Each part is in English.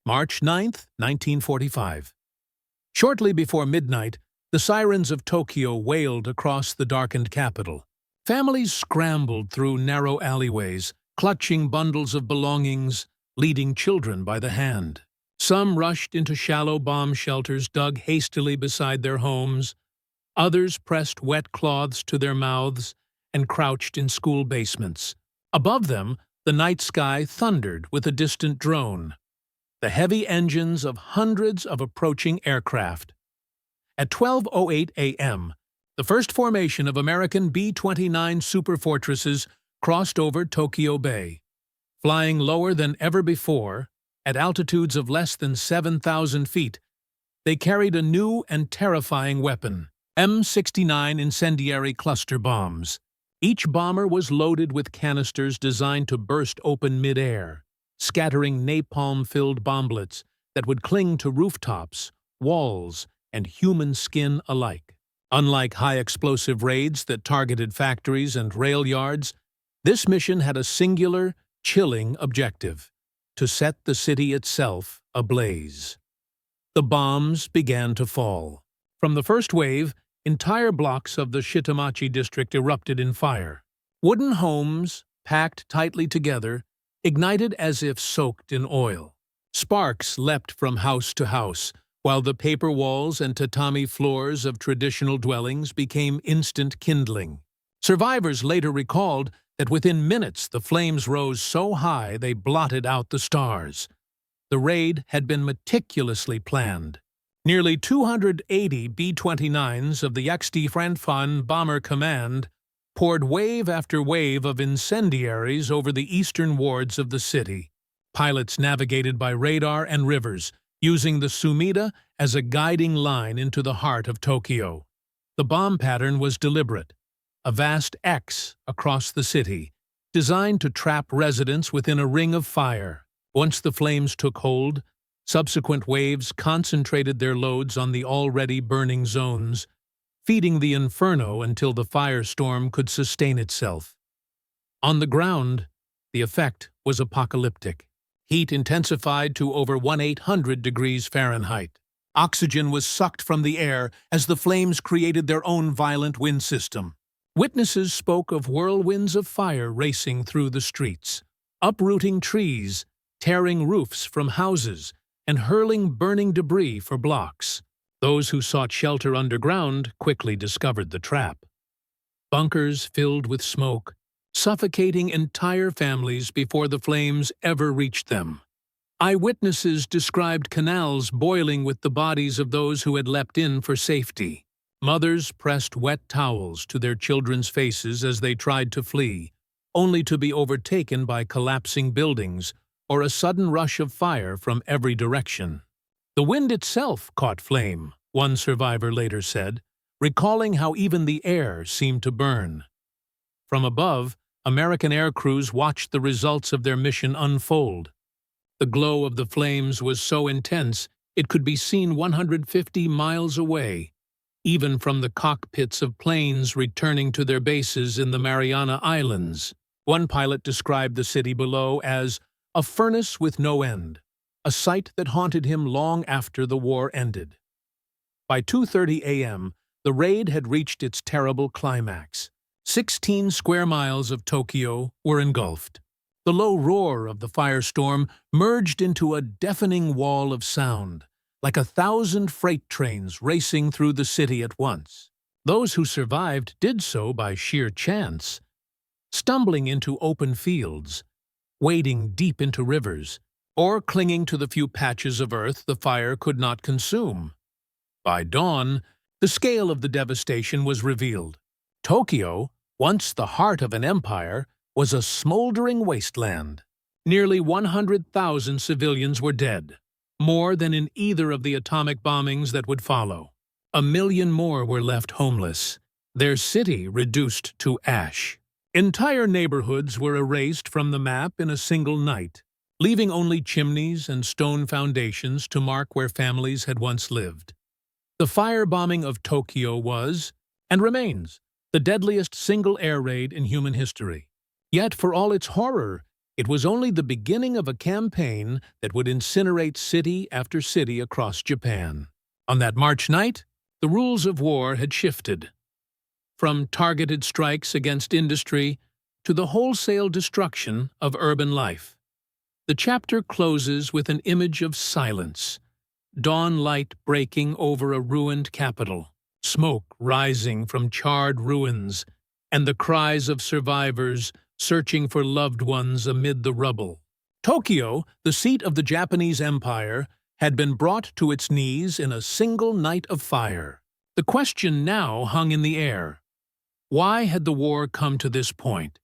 March 9, 1945. Shortly before midnight, the sirens of Tokyo wailed across the darkened capital. Families scrambled through narrow alleyways, clutching bundles of belongings, leading children by the hand. Some rushed into shallow bomb shelters dug hastily beside their homes. Others pressed wet cloths to their mouths and crouched in school basements. Above them, the night sky thundered with a distant drone, the heavy engines of hundreds of approaching aircraft. At 12:08 a.m., the first formation of American B-29 Superfortresses crossed over Tokyo Bay. Flying lower than ever before, at altitudes of less than 7,000 feet, they carried a new and terrifying weapon, M69 incendiary cluster bombs. Each bomber was loaded with canisters designed to burst open mid-air, scattering napalm-filled bomblets that would cling to rooftops, walls, and human skin alike. Unlike high-explosive raids that targeted factories and rail yards, this mission had a singular, chilling objective: to set the city itself ablaze. The bombs began to fall. From the first wave, entire blocks of the Shitamachi district erupted in fire. Wooden homes, packed tightly together, ignited as if soaked in oil. Sparks leapt from house to house, while the paper walls and tatami floors of traditional dwellings became instant kindling. Survivors later recalled that within minutes the flames rose so high they blotted out the stars. The raid had been meticulously planned. Nearly 280 B-29s of the XD Bomber Command poured wave after wave of incendiaries over the eastern wards of the city. Pilots navigated by radar and rivers, using the Sumida as a guiding line into the heart of Tokyo. The bomb pattern was deliberate, a vast X across the city, designed to trap residents within a ring of fire. Once the flames took hold, subsequent waves concentrated their loads on the already burning zones, feeding the inferno until the firestorm could sustain itself. On the ground, the effect was apocalyptic. Heat intensified to over 1,800 degrees Fahrenheit. Oxygen was sucked from the air as the flames created their own violent wind system. Witnesses spoke of whirlwinds of fire racing through the streets, uprooting trees, tearing roofs from houses, and hurling burning debris for blocks. Those who sought shelter underground quickly discovered the trap. Bunkers filled with smoke, suffocating entire families before the flames ever reached them. Eyewitnesses described canals boiling with the bodies of those who had leapt in for safety. Mothers pressed wet towels to their children's faces as they tried to flee, only to be overtaken by collapsing buildings or a sudden rush of fire from every direction. The wind itself caught flame, one survivor later said, recalling how even the air seemed to burn. From above, American air crews watched the results of their mission unfold. The glow of the flames was so intense it could be seen 150 miles away, even from the cockpits of planes returning to their bases in the Mariana Islands. One pilot described the city below as a furnace with no end, a sight that haunted him long after the war ended. By 2:30 a.m., the raid had reached its terrible climax. 16 square miles of Tokyo were engulfed. The low roar of the firestorm merged into a deafening wall of sound, like 1,000 freight trains racing through the city at once. Those who survived did so by sheer chance, stumbling into open fields, wading deep into rivers, or clinging to the few patches of earth the fire could not consume. By dawn, the scale of the devastation was revealed. Tokyo, once the heart of an empire, was a smoldering wasteland. Nearly 100,000 civilians were dead, more than in either of the atomic bombings that would follow. 1 million more were left homeless, their city reduced to ash. Entire neighborhoods were erased from the map in a single night, leaving only chimneys and stone foundations to mark where families had once lived. The firebombing of Tokyo was, and remains, the deadliest single air raid in human history. Yet, for all its horror, It was only the beginning of a campaign that would incinerate city after city across Japan. On that March night, the rules of war had shifted. From targeted strikes against industry to the wholesale destruction of urban life. The chapter closes with an image of silence, dawn light breaking over a ruined capital, smoke rising from charred ruins, and the cries of survivors searching for loved ones amid the rubble. Tokyo, the seat of the Japanese Empire, had been brought to its knees in a single night of fire. The question now hung in the air. Why had the war come to this point?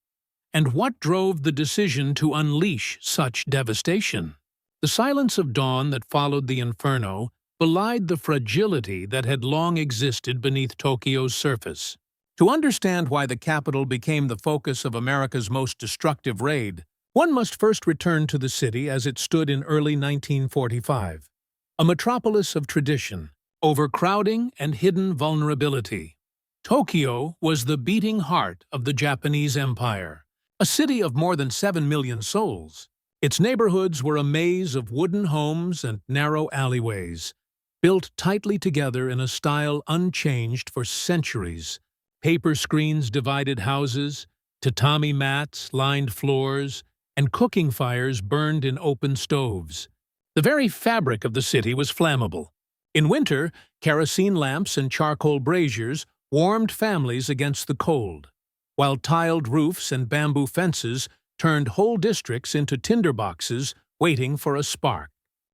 And what drove the decision to unleash such devastation? The silence of dawn that followed the inferno belied the fragility that had long existed beneath Tokyo's surface. To understand why the capital became the focus of America's most destructive raid, one must first return to the city as it stood in early 1945. A metropolis of tradition, overcrowding, and hidden vulnerability. Tokyo was the beating heart of the Japanese Empire, a city of more than 7 million souls. Its neighborhoods were a maze of wooden homes and narrow alleyways, built tightly together in a style unchanged for centuries. Paper screens divided houses, tatami mats lined floors, and cooking fires burned in open stoves. The very fabric of the city was flammable. In winter, kerosene lamps and charcoal braziers warmed families against the cold, while tiled roofs and bamboo fences turned whole districts into tinderboxes waiting for a spark.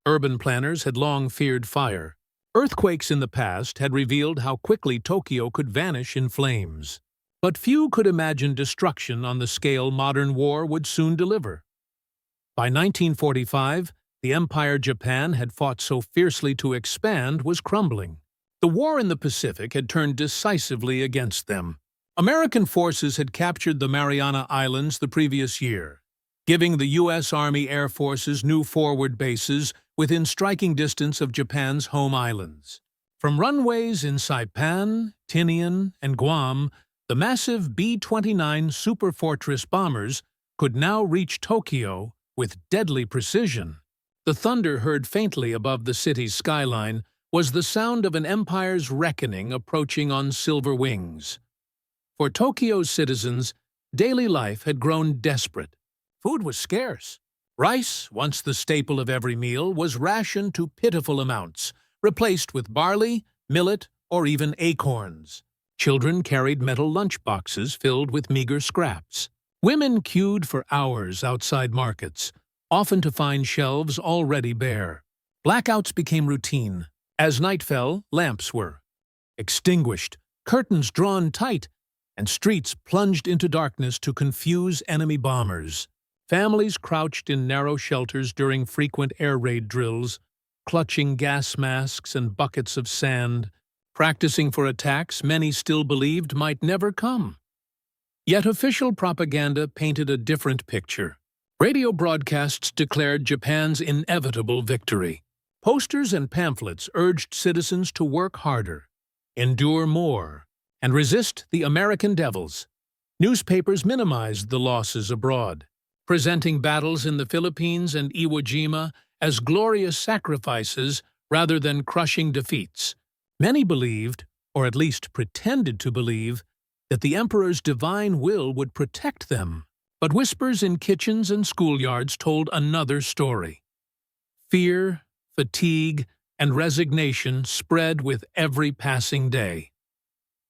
Urban planners had long feared fire. Earthquakes in the past had revealed how quickly Tokyo could vanish in flames. But few could imagine destruction on the scale modern war would soon deliver. By 1945, the empire Japan had fought so fiercely to expand was crumbling. The war in the Pacific had turned decisively against them. American forces had captured the Mariana Islands the previous year, giving the U.S. Army Air Force's new forward bases within striking distance of Japan's home islands. From runways in Saipan, Tinian, and Guam, the massive B-29 Superfortress bombers could now reach Tokyo with deadly precision. The thunder heard faintly above the city's skyline was the sound of an empire's reckoning approaching on silver wings. For Tokyo's citizens, daily life had grown desperate. Food was scarce. Rice, once the staple of every meal, was rationed to pitiful amounts, replaced with barley, millet, or even acorns. Children carried metal lunchboxes filled with meager scraps. Women queued for hours outside markets, often to find shelves already bare. Blackouts became routine. As night fell, lamps were extinguished, curtains drawn tight, and streets plunged into darkness to confuse enemy bombers. Families crouched in narrow shelters during frequent air raid drills, clutching gas masks and buckets of sand, practicing for attacks many still believed might never come. Yet official propaganda painted a different picture. Radio broadcasts declared Japan's inevitable victory. Posters and pamphlets urged citizens to work harder, endure more, and resist the American devils. Newspapers minimized the losses abroad, presenting battles in the Philippines and Iwo Jima as glorious sacrifices rather than crushing defeats. Many believed, or at least pretended to believe, that the emperor's divine will would protect them. But whispers in kitchens and schoolyards told another story. Fear, fatigue, and resignation spread with every passing day.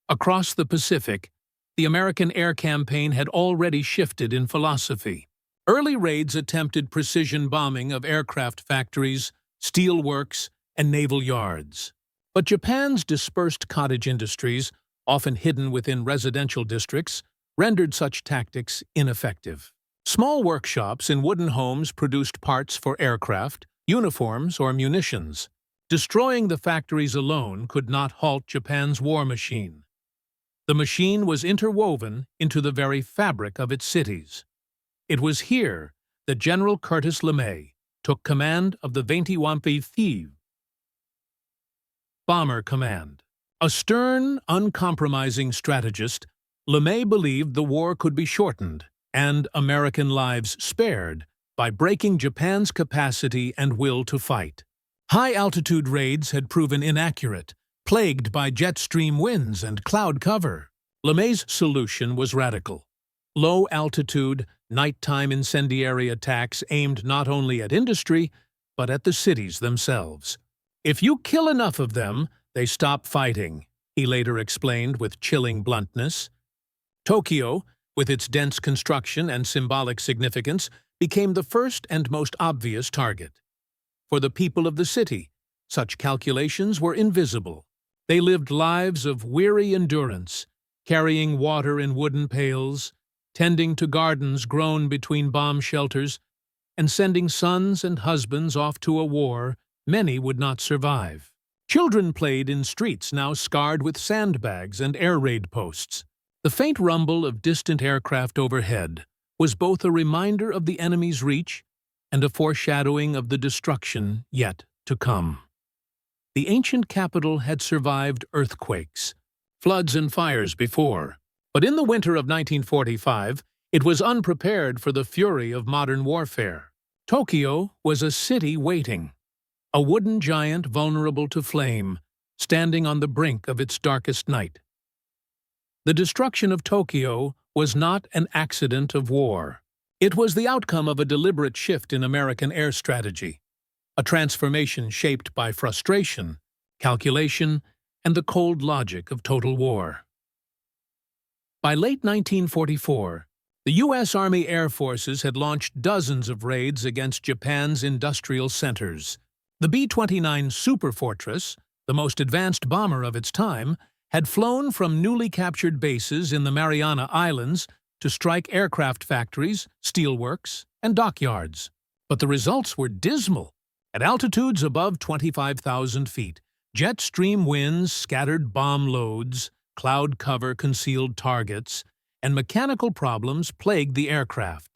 Across the Pacific, the American air campaign had already shifted in philosophy. Early raids attempted precision bombing of aircraft factories, steelworks, and naval yards. But Japan's dispersed cottage industries, often hidden within residential districts, rendered such tactics ineffective. Small workshops in wooden homes produced parts for aircraft, uniforms, or munitions. Destroying the factories alone could not halt Japan's war machine. The machine was interwoven into the very fabric of its cities. It was here that General Curtis LeMay took command of the WWII Bomber Command. A stern, uncompromising strategist, LeMay believed the war could be shortened and American lives spared by breaking Japan's capacity and will to fight. High-altitude raids had proven inaccurate, plagued by jet stream winds and cloud cover. LeMay's solution was radical. Low-altitude, nighttime incendiary attacks aimed not only at industry, but at the cities themselves. "If you kill enough of them, they stop fighting," he later explained with chilling bluntness. Tokyo, with its dense construction and symbolic significance, became the first and most obvious target. For the people of the city, such calculations were invisible. They lived lives of weary endurance, carrying water in wooden pails, tending to gardens grown between bomb shelters, and sending sons and husbands off to a war many would not survive. Children played in streets now scarred with sandbags and air raid posts. The faint rumble of distant aircraft overhead was both a reminder of the enemy's reach and a foreshadowing of the destruction yet to come. The ancient capital had survived earthquakes, floods and fires before, but in the winter of 1945, it was unprepared for the fury of modern warfare. Tokyo was a city waiting, a wooden giant vulnerable to flame, standing on the brink of its darkest night. The destruction of Tokyo was not an accident of war. It was the outcome of a deliberate shift in American air strategy, a transformation shaped by frustration, calculation, and the cold logic of total war. By late 1944, the U.S. Army Air Forces had launched dozens of raids against Japan's industrial centers. The B-29 Superfortress, the most advanced bomber of its time, had flown from newly captured bases in the Mariana Islands to strike aircraft factories, steelworks, and dockyards. But the results were dismal. At altitudes above 25,000 feet, jet stream winds scattered bomb loads, cloud cover concealed targets, and mechanical problems plagued the aircraft.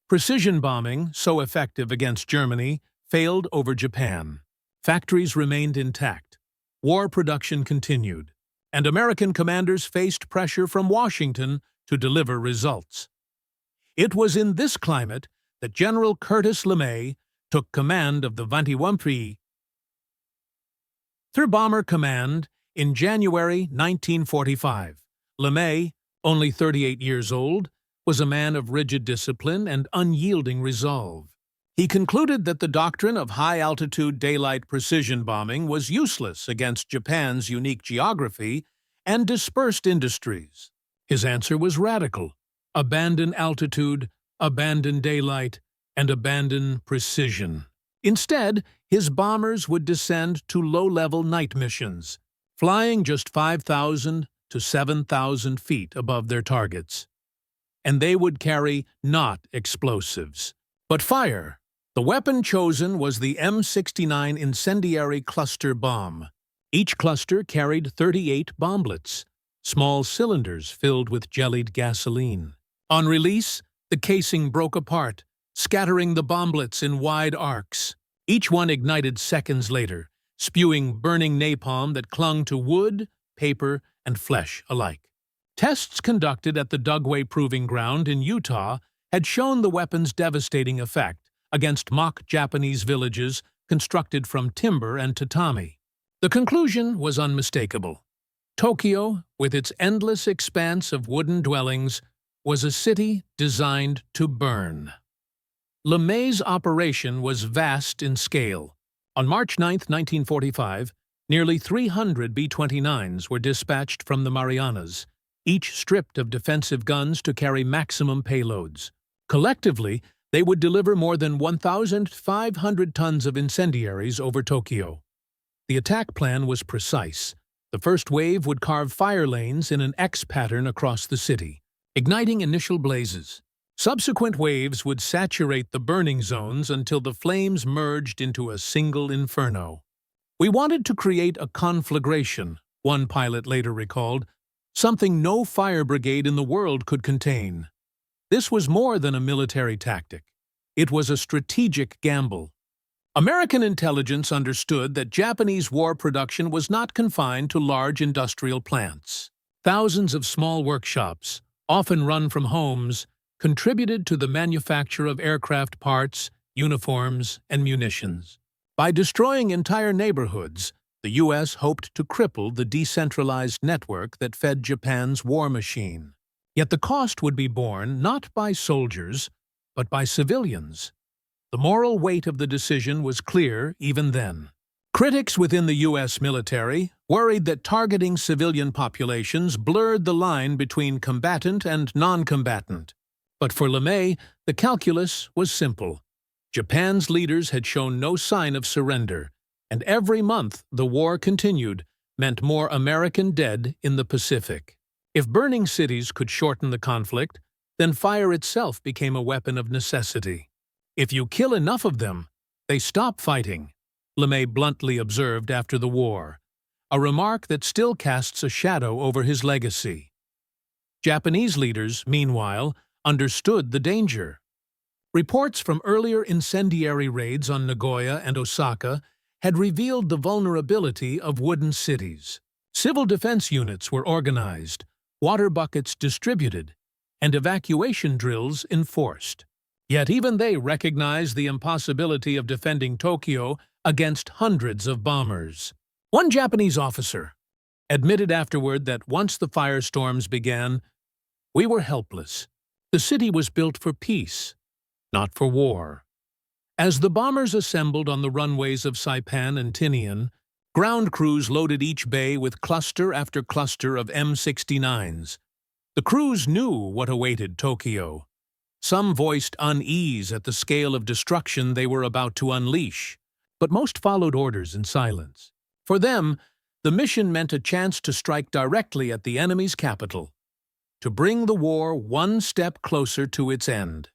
Precision bombing, so effective against Germany, failed over Japan. Factories remained intact. War production continued, and American commanders faced pressure from Washington to deliver results. It was in this climate that General Curtis LeMay took command of the WWII Bomber Command in January 1945. LeMay, only 38 years old, was a man of rigid discipline and unyielding resolve. He concluded that the doctrine of high-altitude daylight precision bombing was useless against Japan's unique geography and dispersed industries. His answer was radical: abandon altitude, abandon daylight, and abandon precision. Instead, his bombers would descend to low-level night missions, flying just 5,000 to 7,000 feet above their targets. And they would carry not explosives, but fire. The weapon chosen was the M69 incendiary cluster bomb. Each cluster carried 38 bomblets, small cylinders filled with jellied gasoline. On release, the casing broke apart, scattering the bomblets in wide arcs. Each one ignited seconds later, spewing burning napalm that clung to wood, paper, and flesh alike. Tests conducted at the Dugway Proving Ground in Utah had shown the weapon's devastating effect against mock Japanese villages constructed from timber and tatami. The conclusion was unmistakable. Tokyo, with its endless expanse of wooden dwellings, was a city designed to burn. LeMay's operation was vast in scale. On March 9, 1945, nearly 300 B-29s were dispatched from the Marianas, each stripped of defensive guns to carry maximum payloads. Collectively, they would deliver more than 1,500 tons of incendiaries over Tokyo. The attack plan was precise. The first wave would carve fire lanes in an X pattern across the city, igniting initial blazes. Subsequent waves would saturate the burning zones until the flames merged into a single inferno. "We wanted to create a conflagration," one pilot later recalled, "something no fire brigade in the world could contain." This was more than a military tactic. It was a strategic gamble. American intelligence understood that Japanese war production was not confined to large industrial plants. Thousands of small workshops, often run from homes, contributed to the manufacture of aircraft parts, uniforms, and munitions. By destroying entire neighborhoods, the U.S. hoped to cripple the decentralized network that fed Japan's war machine. Yet the cost would be borne not by soldiers, but by civilians. The moral weight of the decision was clear even then. Critics within the U.S. military worried that targeting civilian populations blurred the line between combatant and non-combatant. But for LeMay, the calculus was simple. Japan's leaders had shown no sign of surrender, and every month the war continued meant more American dead in the Pacific. If burning cities could shorten the conflict, then fire itself became a weapon of necessity. If you kill enough of them, they stop fighting, LeMay bluntly observed after the war, a remark that still casts a shadow over his legacy. Japanese leaders, meanwhile, understood the danger. Reports from earlier incendiary raids on Nagoya and Osaka had revealed the vulnerability of wooden cities. Civil defense units were organized, water buckets distributed, and evacuation drills enforced. Yet even they recognized the impossibility of defending Tokyo against hundreds of bombers. One Japanese officer admitted afterward that once the firestorms began, "We were helpless. The city was built for peace, not for war." As the bombers assembled on the runways of Saipan and Tinian, ground crews loaded each bay with cluster after cluster of M69s. The crews knew what awaited Tokyo. Some voiced unease at the scale of destruction they were about to unleash, but most followed orders in silence. For them, the mission meant a chance to strike directly at the enemy's capital, to bring the war one step closer to its end.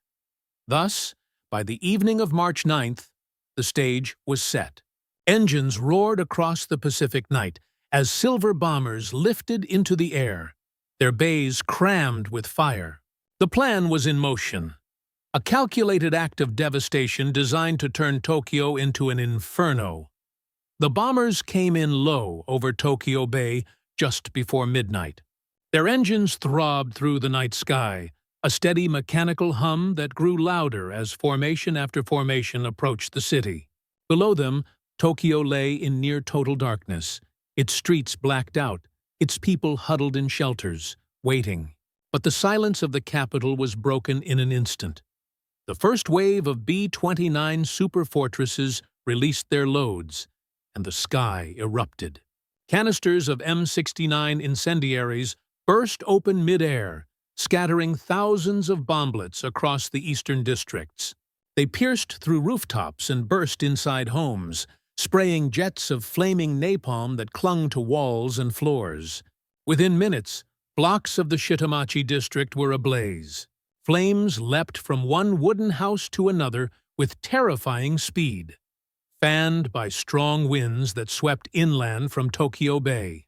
Thus, by the evening of March 9th, the stage was set. Engines roared across the Pacific night as silver bombers lifted into the air, their bays crammed with fire. The plan was in motion, a calculated act of devastation designed to turn Tokyo into an inferno. The bombers came in low over Tokyo Bay just before midnight. Their engines throbbed through the night sky, a steady mechanical hum that grew louder as formation after formation approached the city. Below them, Tokyo lay in near-total darkness, its streets blacked out, its people huddled in shelters, waiting. But the silence of the capital was broken in an instant. The first wave of B-29 Superfortresses released their loads, and the sky erupted. Canisters of M69 incendiaries burst open mid-air, scattering thousands of bomblets across the eastern districts. They pierced through rooftops and burst inside homes, spraying jets of flaming napalm that clung to walls and floors. Within minutes, blocks of the Shitamachi district were ablaze. Flames leapt from one wooden house to another with terrifying speed, fanned by strong winds that swept inland from Tokyo Bay.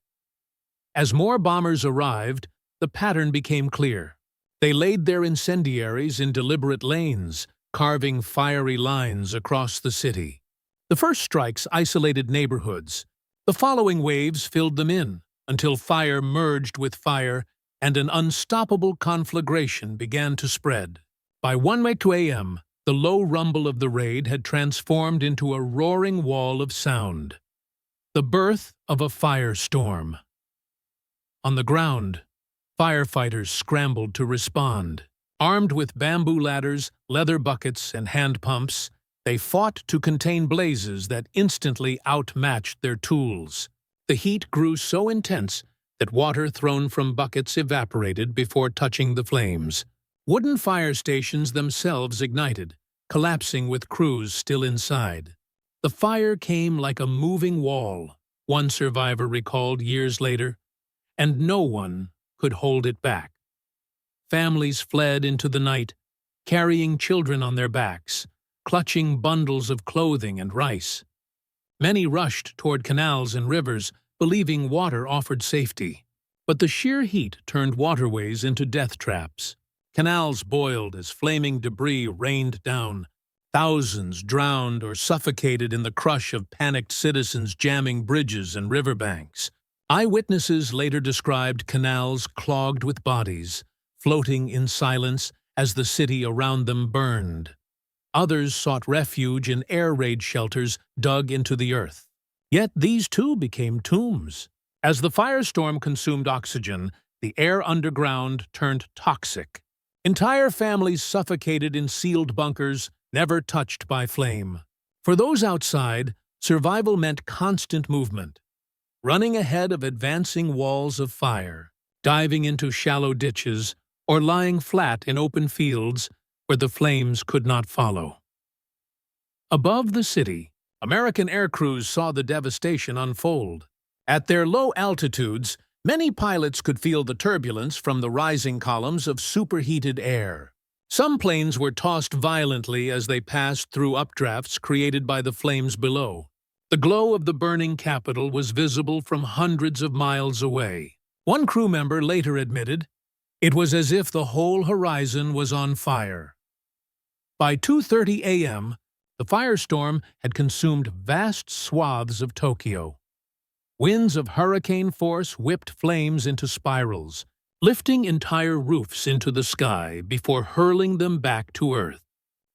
As more bombers arrived, the pattern became clear. They laid their incendiaries in deliberate lanes, carving fiery lines across the city. The first strikes isolated neighborhoods. The following waves filled them in, until fire merged with fire and an unstoppable conflagration began to spread. By 1 a.m., the low rumble of the raid had transformed into a roaring wall of sound. The birth of a firestorm. On the ground, firefighters scrambled to respond. Armed with bamboo ladders, leather buckets, and hand pumps, they fought to contain blazes that instantly outmatched their tools. The heat grew so intense that water thrown from buckets evaporated before touching the flames. Wooden fire stations themselves ignited, collapsing with crews still inside. The fire came like a moving wall, one survivor recalled years later, and no one could hold it back. Families fled into the night, carrying children on their backs, clutching bundles of clothing and rice. Many rushed toward canals and rivers, believing water offered safety. But the sheer heat turned waterways into death traps. Canals boiled as flaming debris rained down. Thousands drowned or suffocated in the crush of panicked citizens jamming bridges and riverbanks. Eyewitnesses later described canals clogged with bodies, floating in silence as the city around them burned. Others sought refuge in air raid shelters dug into the earth. Yet these too became tombs. As the firestorm consumed oxygen, the air underground turned toxic. Entire families suffocated in sealed bunkers, never touched by flame. For those outside, survival meant constant movement, running ahead of advancing walls of fire, diving into shallow ditches, or lying flat in open fields where the flames could not follow. Above the city, American air crews saw the devastation unfold. At their low altitudes, many pilots could feel the turbulence from the rising columns of superheated air. Some planes were tossed violently as they passed through updrafts created by the flames below. The glow of the burning capital was visible from hundreds of miles away. One crew member later admitted, "It was as if the whole horizon was on fire." By 2:30 a.m., the firestorm had consumed vast swaths of Tokyo. Winds of hurricane force whipped flames into spirals, lifting entire roofs into the sky before hurling them back to Earth.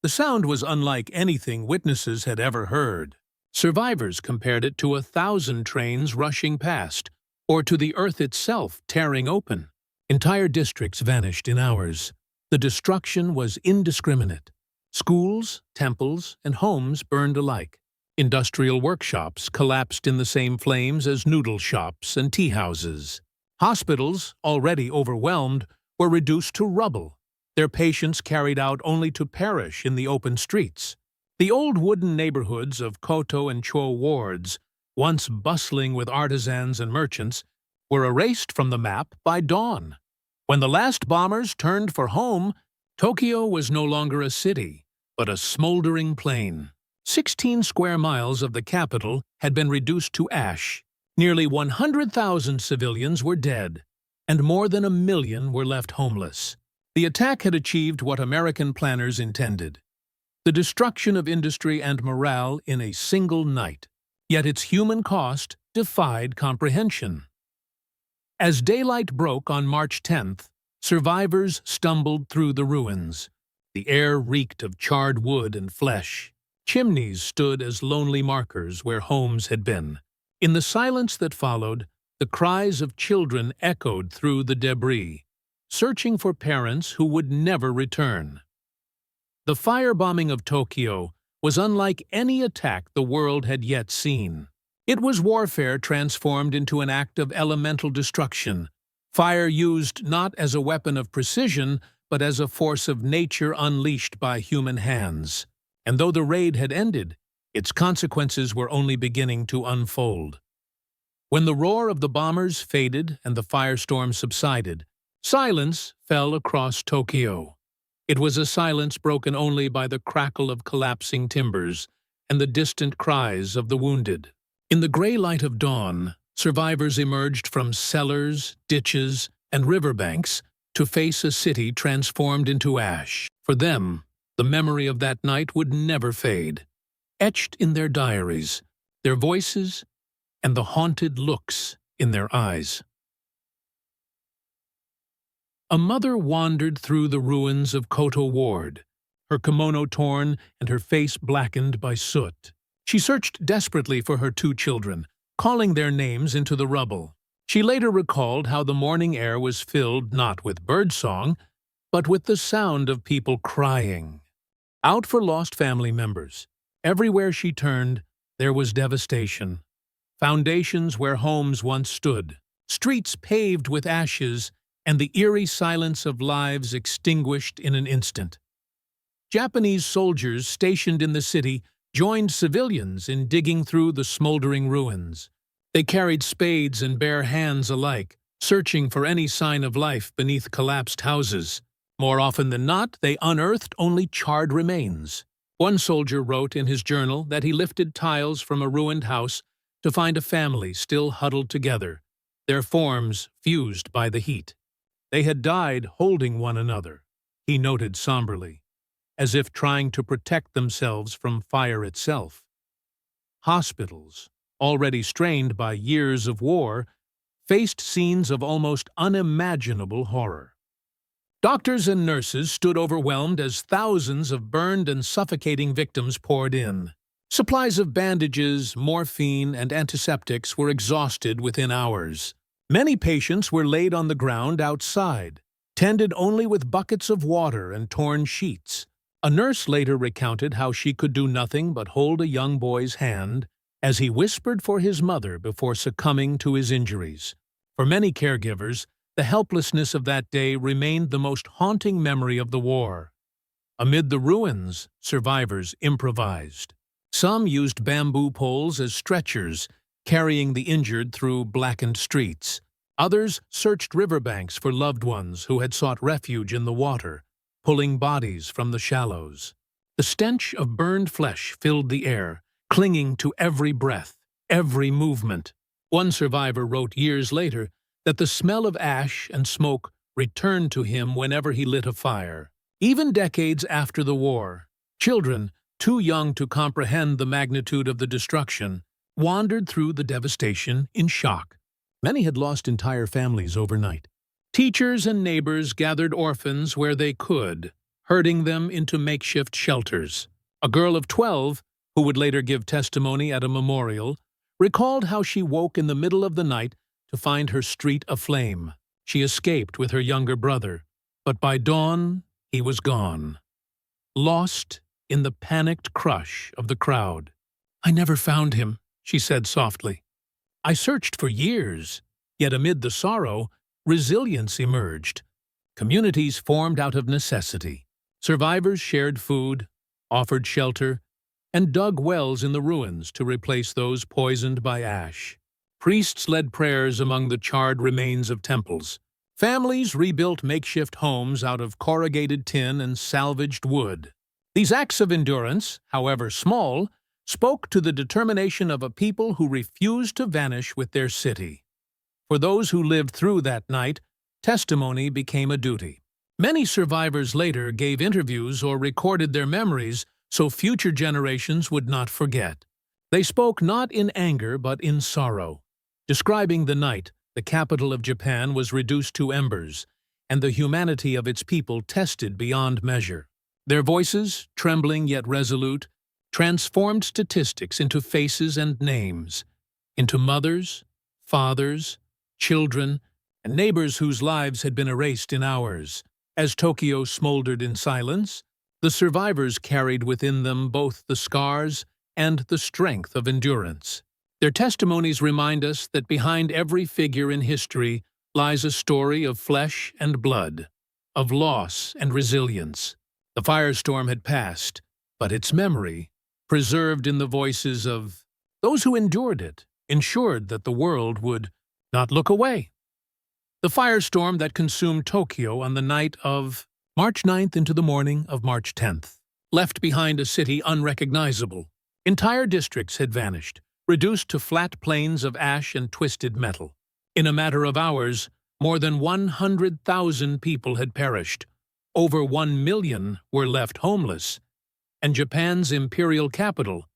The sound was unlike anything witnesses had ever heard. Survivors compared it to 1,000 trains rushing past, or to the Earth itself tearing open. Entire districts vanished in hours. The destruction was indiscriminate. Schools, temples, and homes burned alike. Industrial workshops collapsed in the same flames as noodle shops and tea houses. Hospitals, already overwhelmed, were reduced to rubble, their patients carried out only to perish in the open streets. The old wooden neighborhoods of Koto and Cho wards, once bustling with artisans and merchants, were erased from the map by dawn. When the last bombers turned for home, Tokyo was no longer a city, but a smoldering plain. 16 square miles of the capital had been reduced to ash. Nearly 100,000 civilians were dead, and more than 1 million were left homeless. The attack had achieved what American planners intended: the destruction of industry and morale in a single night. Yet its human cost defied comprehension. As daylight broke on March 10th, survivors stumbled through the ruins. The air reeked of charred wood and flesh. Chimneys stood as lonely markers where homes had been. In the silence that followed, the cries of children echoed through the debris, searching for parents who would never return. The firebombing of Tokyo was unlike any attack the world had yet seen. It was warfare transformed into an act of elemental destruction, fire used not as a weapon of precision, but as a force of nature unleashed by human hands. And though the raid had ended, its consequences were only beginning to unfold. When the roar of the bombers faded and the firestorm subsided, silence fell across Tokyo. It was a silence broken only by the crackle of collapsing timbers and the distant cries of the wounded. In the gray light of dawn, survivors emerged from cellars, ditches, and riverbanks to face a city transformed into ash. For them, the memory of that night would never fade, etched in their diaries, their voices, and the haunted looks in their eyes. A mother wandered through the ruins of Koto Ward, her kimono torn and her face blackened by soot. She searched desperately for her 2 children, calling their names into the rubble. She later recalled how the morning air was filled not with birdsong, but with the sound of people crying. Out for lost family members. Everywhere she turned, there was devastation. Foundations where homes once stood, streets paved with ashes, and the eerie silence of lives extinguished in an instant. Japanese soldiers stationed in the city joined civilians in digging through the smoldering ruins. They carried spades and bare hands alike, searching for any sign of life beneath collapsed houses. More often than not, they unearthed only charred remains. One soldier wrote in his journal that he lifted tiles from a ruined house to find a family still huddled together, their forms fused by the heat. They had died holding one another, he noted somberly, as if trying to protect themselves from fire itself. Hospitals, already strained by years of war, faced scenes of almost unimaginable horror. Doctors and nurses stood overwhelmed as thousands of burned and suffocating victims poured in. Supplies of bandages, morphine, and antiseptics were exhausted within hours. Many patients were laid on the ground outside, tended only with buckets of water and torn sheets. A nurse later recounted how she could do nothing but hold a young boy's hand as he whispered for his mother before succumbing to his injuries. For many caregivers, the helplessness of that day remained the most haunting memory of the war. Amid the ruins, survivors improvised. Some used bamboo poles as stretchers, carrying the injured through blackened streets. Others searched riverbanks for loved ones who had sought refuge in the water, pulling bodies from the shallows. The stench of burned flesh filled the air, clinging to every breath, every movement. One survivor wrote years later that the smell of ash and smoke returned to him whenever he lit a fire. Even decades after the war, children, too young to comprehend the magnitude of the destruction, wandered through the devastation in shock. Many had lost entire families overnight. Teachers and neighbors gathered orphans where they could, herding them into makeshift shelters. A girl of 12, who would later give testimony at a memorial, recalled how she woke in the middle of the night to find her street aflame. She escaped with her younger brother, but by dawn, he was gone, lost in the panicked crush of the crowd. "I never found him," she said softly. "I searched for years," yet amid the sorrow, resilience emerged. Communities formed out of necessity. Survivors shared food, offered shelter, and dug wells in the ruins to replace those poisoned by ash. Priests led prayers among the charred remains of temples. Families rebuilt makeshift homes out of corrugated tin and salvaged wood. These acts of endurance, however small, spoke to the determination of a people who refused to vanish with their city. For those who lived through that night, testimony became a duty. Many survivors later gave interviews or recorded their memories so future generations would not forget. They spoke not in anger but in sorrow. Describing the night, the capital of Japan was reduced to embers, and the humanity of its people tested beyond measure. Their voices, trembling yet resolute, transformed statistics into faces and names, into mothers, fathers, children, and neighbors whose lives had been erased in hours. As Tokyo smoldered in silence, the survivors carried within them both the scars and the strength of endurance. Their testimonies remind us that behind every figure in history lies a story of flesh and blood, of loss and resilience. The firestorm had passed, but its memory, preserved in the voices of those who endured it, ensured that the world would not look away. The firestorm that consumed Tokyo on the night of March 9th into the morning of March 10th left behind a city unrecognizable. Entire districts had vanished, reduced to flat plains of ash and twisted metal. In a matter of hours, more than 100,000 people had perished. Over 1 million were left homeless, and Japan's imperial capital,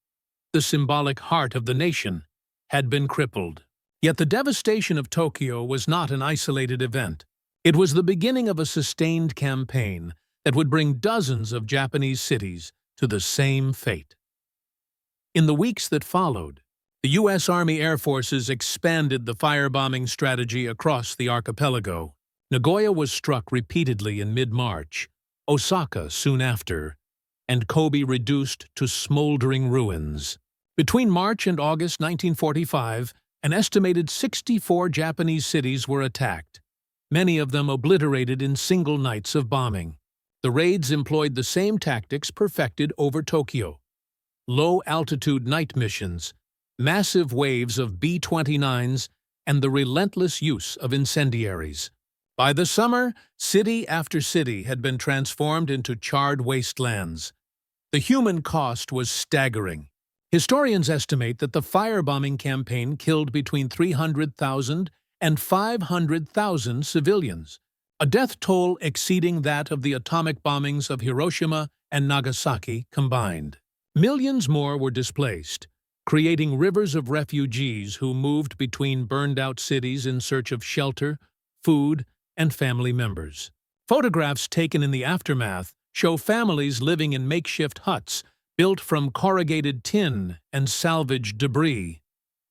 the symbolic heart of the nation, had been crippled. Yet the devastation of Tokyo was not an isolated event. It was the beginning of a sustained campaign that would bring dozens of Japanese cities to the same fate. In the weeks that followed, the U.S. Army Air Forces expanded the firebombing strategy across the archipelago. Nagoya was struck repeatedly in mid-March, Osaka soon after, and Kobe reduced to smoldering ruins. Between March and August 1945, an estimated 64 Japanese cities were attacked, many of them obliterated in single nights of bombing. The raids employed the same tactics perfected over Tokyo: low-altitude night missions, massive waves of B-29s, and the relentless use of incendiaries. By the summer, city after city had been transformed into charred wastelands. The human cost was staggering. Historians estimate that the firebombing campaign killed between 300,000 and 500,000 civilians, a death toll exceeding that of the atomic bombings of Hiroshima and Nagasaki combined. Millions more were displaced, creating rivers of refugees who moved between burned-out cities in search of shelter, food, and family members. Photographs taken in the aftermath show families living in makeshift huts built from corrugated tin and salvaged debris,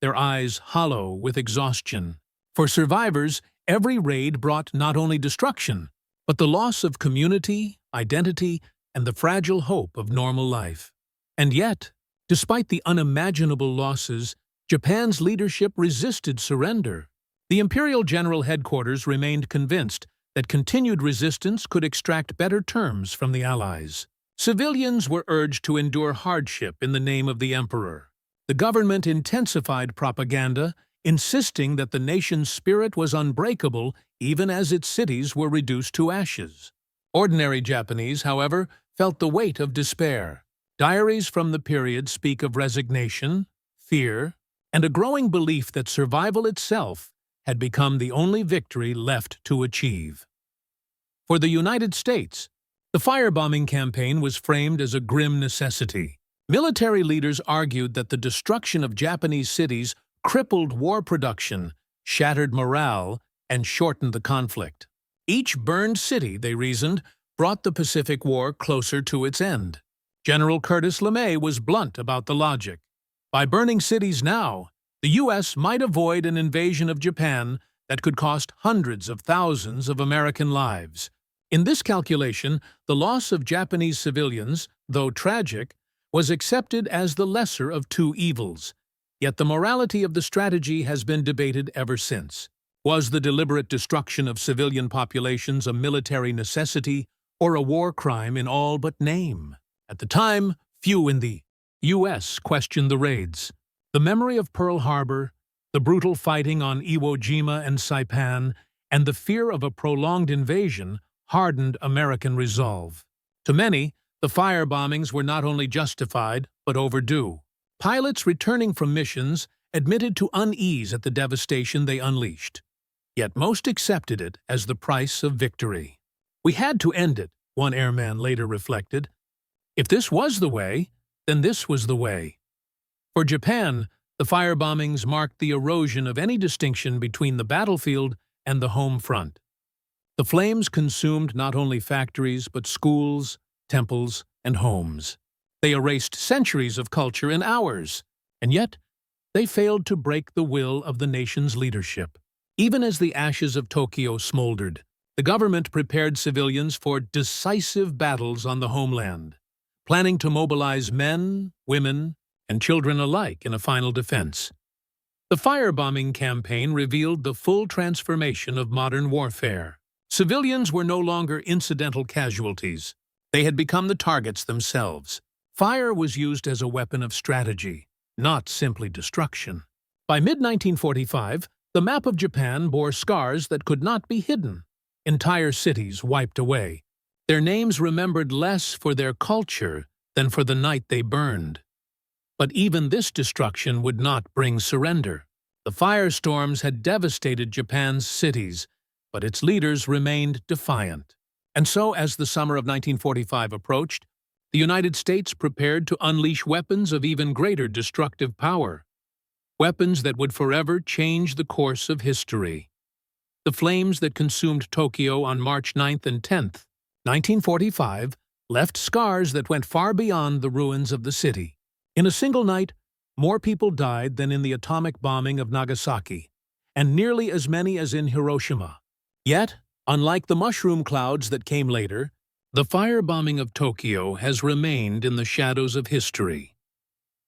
their eyes hollow with exhaustion. For survivors, every raid brought not only destruction, but the loss of community, identity, and the fragile hope of normal life. And yet, despite the unimaginable losses, Japan's leadership resisted surrender. The Imperial General Headquarters remained convinced that continued resistance could extract better terms from the Allies. Civilians were urged to endure hardship in the name of the Emperor. The government intensified propaganda, insisting that the nation's spirit was unbreakable even as its cities were reduced to ashes. Ordinary Japanese, however, felt the weight of despair. Diaries from the period speak of resignation, fear, and a growing belief that survival itself had become the only victory left to achieve. For the United States, the firebombing campaign was framed as a grim necessity. Military leaders argued that the destruction of Japanese cities crippled war production, shattered morale, and shortened the conflict. Each burned city, they reasoned, brought the Pacific War closer to its end. General Curtis LeMay was blunt about the logic. By burning cities now, the U.S. might avoid an invasion of Japan that could cost hundreds of thousands of American lives. In this calculation, the loss of Japanese civilians, though tragic, was accepted as the lesser of two evils. Yet the morality of the strategy has been debated ever since. Was the deliberate destruction of civilian populations a military necessity or a war crime in all but name? At the time, few in the U.S. questioned the raids. The memory of Pearl Harbor, the brutal fighting on Iwo Jima and Saipan, and the fear of a prolonged invasion hardened American resolve. To many, the firebombings were not only justified, but overdue. Pilots returning from missions admitted to unease at the devastation they unleashed. Yet most accepted it as the price of victory. "We had to end it," one airman later reflected. "If this was the way, then this was the way." For Japan, the firebombings marked the erosion of any distinction between the battlefield and the home front. The flames consumed not only factories, but schools, temples, and homes. They erased centuries of culture in hours, and yet they failed to break the will of the nation's leadership. Even as the ashes of Tokyo smoldered, the government prepared civilians for decisive battles on the homeland, planning to mobilize men, women, and children alike in a final defense. The firebombing campaign revealed the full transformation of modern warfare. Civilians were no longer incidental casualties. They had become the targets themselves. Fire was used as a weapon of strategy, not simply destruction. By mid-1945, the map of Japan bore scars that could not be hidden. Entire cities wiped away, their names remembered less for their culture than for the night they burned. But even this destruction would not bring surrender. The firestorms had devastated Japan's cities, but its leaders remained defiant. And so, as the summer of 1945 approached, the United States prepared to unleash weapons of even greater destructive power. Weapons that would forever change the course of history. The flames that consumed Tokyo on March 9th and 10th, 1945, left scars that went far beyond the ruins of the city. In a single night, more people died than in the atomic bombing of Nagasaki, and nearly as many as in Hiroshima. Yet, unlike the mushroom clouds that came later, the firebombing of Tokyo has remained in the shadows of history.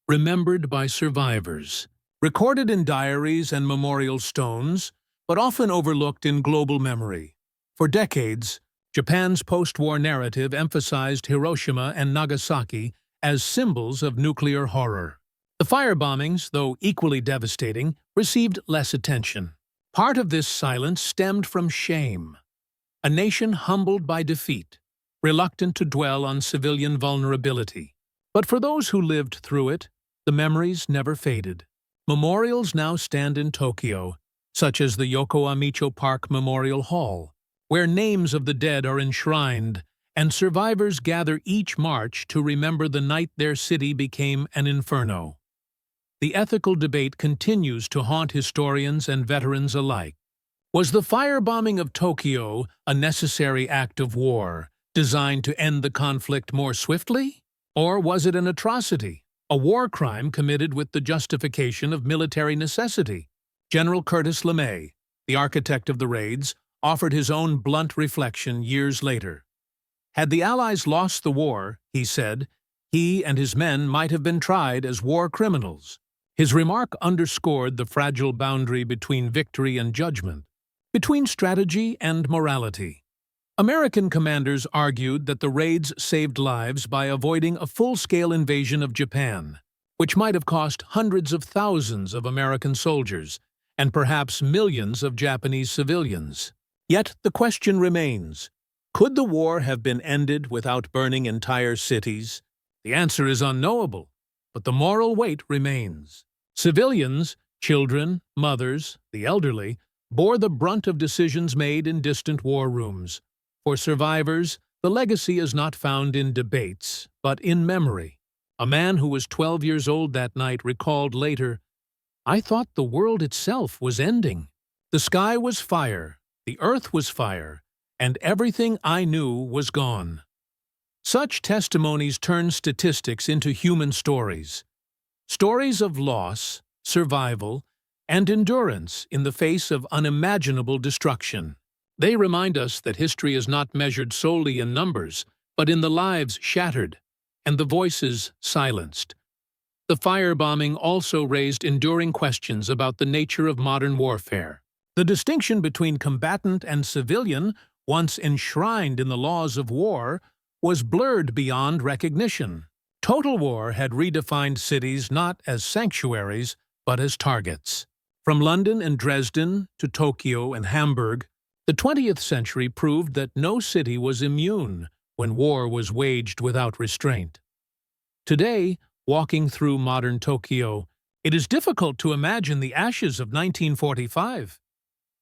Remembered by survivors, recorded in diaries and memorial stones, but often overlooked in global memory. For decades, Japan's post-war narrative emphasized Hiroshima and Nagasaki as symbols of nuclear horror. The firebombings, though equally devastating, received less attention. Part of this silence stemmed from shame. A nation humbled by defeat, reluctant to dwell on civilian vulnerability. But for those who lived through it, the memories never faded. Memorials now stand in Tokyo, such as the Yoko Amicho Park Memorial Hall, where names of the dead are enshrined, and survivors gather each March to remember the night their city became an inferno. The ethical debate continues to haunt historians and veterans alike. Was the firebombing of Tokyo a necessary act of war, designed to end the conflict more swiftly? Or was it an atrocity, a war crime committed with the justification of military necessity? General Curtis LeMay, the architect of the raids, offered his own blunt reflection years later. Had the Allies lost the war, he said, he and his men might have been tried as war criminals. His remark underscored the fragile boundary between victory and judgment, between strategy and morality. American commanders argued that the raids saved lives by avoiding a full-scale invasion of Japan, which might have cost hundreds of thousands of American soldiers and perhaps millions of Japanese civilians. Yet the question remains, could the war have been ended without burning entire cities? The answer is unknowable, but the moral weight remains. Civilians, children, mothers, the elderly, bore the brunt of decisions made in distant war rooms. For survivors, the legacy is not found in debates, but in memory. A man who was 12 years old that night recalled later, "I thought the world itself was ending. The sky was fire, the earth was fire, and everything I knew was gone." Such testimonies turn statistics into human stories. Stories of loss, survival, and endurance in the face of unimaginable destruction. They remind us that history is not measured solely in numbers, but in the lives shattered and the voices silenced. The firebombing also raised enduring questions about the nature of modern warfare. The distinction between combatant and civilian, once enshrined in the laws of war, was blurred beyond recognition. Total war had redefined cities not as sanctuaries, but as targets. From London and Dresden to Tokyo and Hamburg, the 20th century proved that no city was immune when war was waged without restraint. Today, walking through modern Tokyo, it is difficult to imagine the ashes of 1945.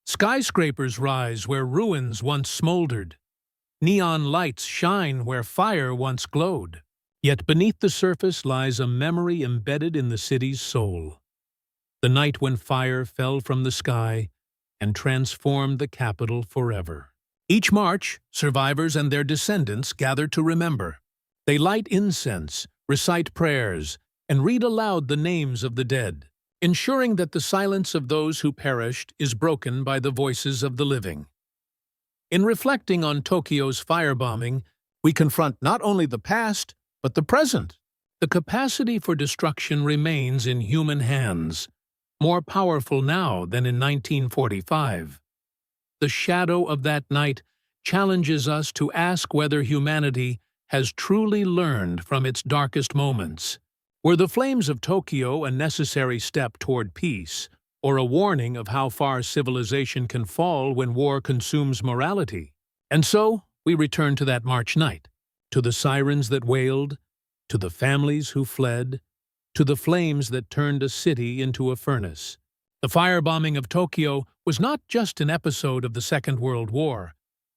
Skyscrapers rise where ruins once smoldered. Neon lights shine where fire once glowed. Yet beneath the surface lies a memory embedded in the city's soul. The night when fire fell from the sky and transformed the capital forever. Each March, survivors and their descendants gather to remember. They light incense, recite prayers, and read aloud the names of the dead, ensuring that the silence of those who perished is broken by the voices of the living. In reflecting on Tokyo's firebombing, we confront not only the past, but the present. The capacity for destruction remains in human hands, more powerful now than in 1945. The shadow of that night challenges us to ask whether humanity has truly learned from its darkest moments. Were the flames of Tokyo a necessary step toward peace, or a warning of how far civilization can fall when war consumes morality? And so, we return to that March night, to the sirens that wailed, to the families who fled, to the flames that turned a city into a furnace. The firebombing of Tokyo was not just an episode of the Second World War.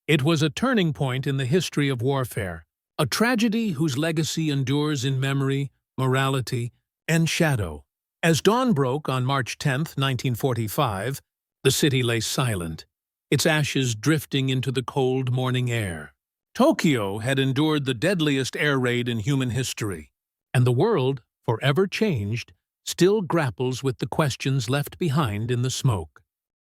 It was a turning point in the history of warfare, a tragedy whose legacy endures in memory, morality, and shadow. As dawn broke on March 10, 1945, the city lay silent, its ashes drifting into the cold morning air. Tokyo had endured the deadliest air raid in human history, and the world, forever changed, still grapples with the questions left behind in the smoke.